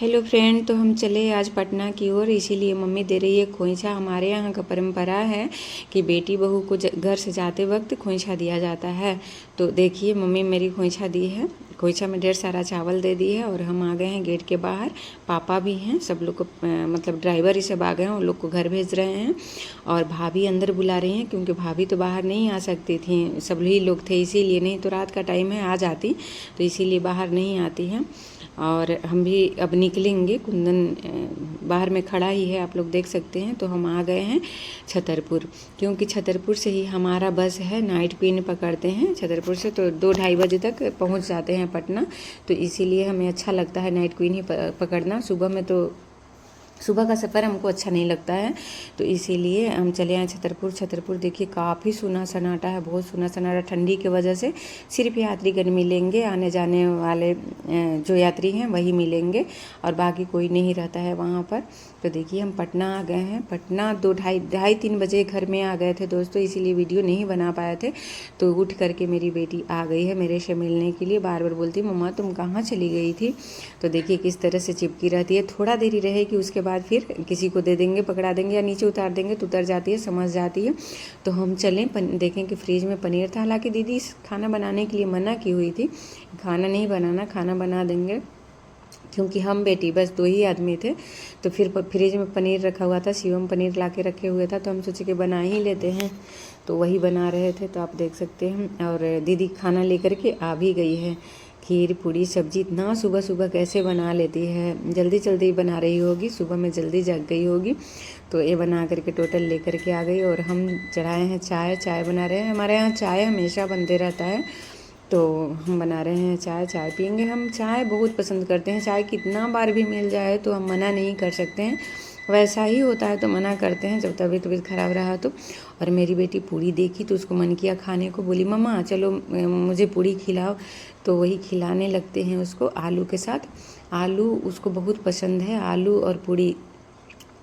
Hello friend, तो हम चले आज पटना की ओर, इसीलिए मम्मी दे रही है खोइछा। हमारे यहाँ का परंपरा है कि बेटी बहू को घर से जाते वक्त खोइछा दिया जाता है। तो देखिए मम्मी मेरी खोइछा दी है। खोइछा में ढेर सारा चावल दे दी है और हम आ गए हैं गेट के बाहर। पापा भी हैं, सब लोग को मतलब ड्राइवर ही सब आ गए हैं, उन लोग को घर भेज रहे हैं। और भाभी अंदर बुला रही हैं क्योंकि भाभी तो बाहर नहीं आ सकती थी, सब ही लोग थे इसीलिए, नहीं तो रात का टाइम है आ जाती, तो इसीलिए बाहर नहीं आती हैं। और हम भी अब निकलेंगे, कुंदन बाहर में खड़ा ही है, आप लोग देख सकते हैं। तो हम आ गए हैं छतरपुर, क्योंकि छतरपुर से ही हमारा बस है, नाइट क्वीन पकड़ते हैं छतरपुर से, तो 2-2:30 बजे तक पहुंच जाते हैं पटना। तो इसीलिए हमें अच्छा लगता है नाइट क्वीन ही पकड़ना। सुबह में तो सुबह का सफ़र हमको अच्छा नहीं लगता है, तो इसीलिए हम चले आए छतरपुर। छतरपुर देखिए काफ़ी सूना सन्नाटा है, बहुत सूना सन्नाटा। ठंडी की वजह से सिर्फ यात्रीगण मिलेंगे, आने जाने वाले जो यात्री हैं वही मिलेंगे, और बाकी कोई नहीं रहता है वहाँ पर। तो देखिए हम पटना आ गए हैं। पटना 2-2:30-3 बजे घर में आ गए थे दोस्तों, इसीलिए वीडियो नहीं बना पाए थे। तो उठ करके मेरी बेटी आ गई है मेरे से मिलने के लिए, बार बार बोलती मम्मा तुम कहाँ चली गई थी। तो देखिए किस तरह से चिपकी रहती है, थोड़ा देर ही रहेगी उसके बाद फिर किसी को दे देंगे, पकड़ा देंगे या नीचे उतार देंगे तो उतर जाती है, समझ जाती है। तो हम चलें, देखें कि फ्रिज में पनीर था। हालांकि दीदी खाना बनाने के लिए मना की हुई थी, खाना नहीं बनाना, खाना बना देंगे, क्योंकि हम बेटी बस 2 ही आदमी थे। तो फिर फ्रिज में पनीर रखा हुआ था, शिवम पनीर ला के रखे हुए था, तो हम सोचे कि बना ही लेते हैं, तो वही बना रहे थे। तो आप देख सकते हैं, और दीदी खाना लेकर के आ भी गई है। खीर पूड़ी सब्जी इतना सुबह सुबह कैसे बना लेती है, जल्दी जल्दी बना रही होगी, सुबह में जल्दी जग गई होगी। तो ये बना करके टोटल लेकर के आ गई। और हम चढ़ाए हैं चाय बना रहे हैं। हमारे यहाँ चाय हमेशा बनते रहता है, तो हम बना रहे हैं चाय पियेंगे। हम चाय बहुत पसंद करते हैं, चाय कितना बार भी मिल जाए तो हम मना नहीं कर सकते हैं, वैसा ही होता है तो मना करते हैं जब तबीयत ख़राब रहा तो। और मेरी बेटी पूड़ी देखी तो उसको मन किया खाने को, बोली मम्मा चलो मुझे पूड़ी खिलाओ। तो वही खिलाने लगते हैं उसको आलू के साथ। आलू उसको बहुत पसंद है, आलू और पूड़ी।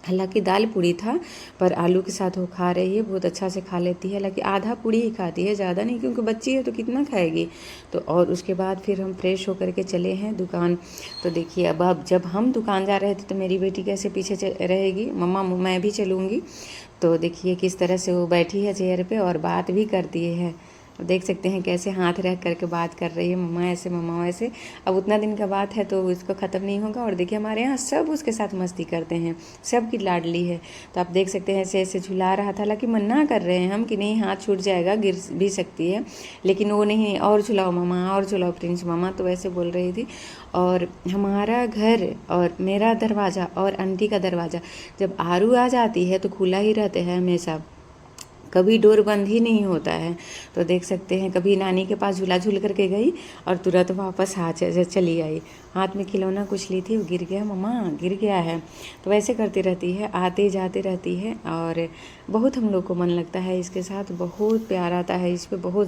हालांकि दाल पूड़ी था, पर आलू के साथ वो खा रही है, बहुत अच्छा से खा लेती है। हालांकि आधा पूड़ी ही खाती है, ज़्यादा नहीं, क्योंकि बच्ची है तो कितना खाएगी। तो और उसके बाद फिर हम फ्रेश होकर के चले हैं दुकान। तो देखिए अब जब हम दुकान जा रहे थे तो मेरी बेटी कैसे पीछे रहेगी, मम्मा मैं भी चलूँगी। तो देखिए किस तरह से वो बैठी है चेयर पे और बात भी करती है। देख सकते हैं कैसे हाथ रख करके बात कर रही है, मम्मा ऐसे मम्मा वैसे। अब उतना दिन का बात है तो इसको ख़त्म नहीं होगा। और देखिए हमारे यहाँ सब उसके साथ मस्ती करते हैं, सब की लाडली है। तो आप देख सकते हैं ऐसे ऐसे झुला रहा था, हालांकि मना कर रहे हैं हम कि नहीं हाथ छूट जाएगा, गिर भी सकती है, लेकिन वो नहीं, और झुलाओ मम्मा, और झुलाओ प्रिंस मामा, तो वैसे बोल रही थी। और हमारा घर और मेरा दरवाज़ा और आंटी का दरवाज़ा जब आरू आ जाती है तो खुला ही रहते हैं हमेशा, कभी डोर बंद ही नहीं होता है। तो देख सकते हैं कभी नानी के पास झूला झूल करके गई और तुरंत वापस चली आई। हाथ में खिलौना कुछ ली थी, वो गिर गया, मम्मा गिर गया है। तो वैसे करती रहती है, आते जाते रहती है, और बहुत हम लोग को मन लगता है इसके साथ, बहुत प्यार आता है इस पर, बहुत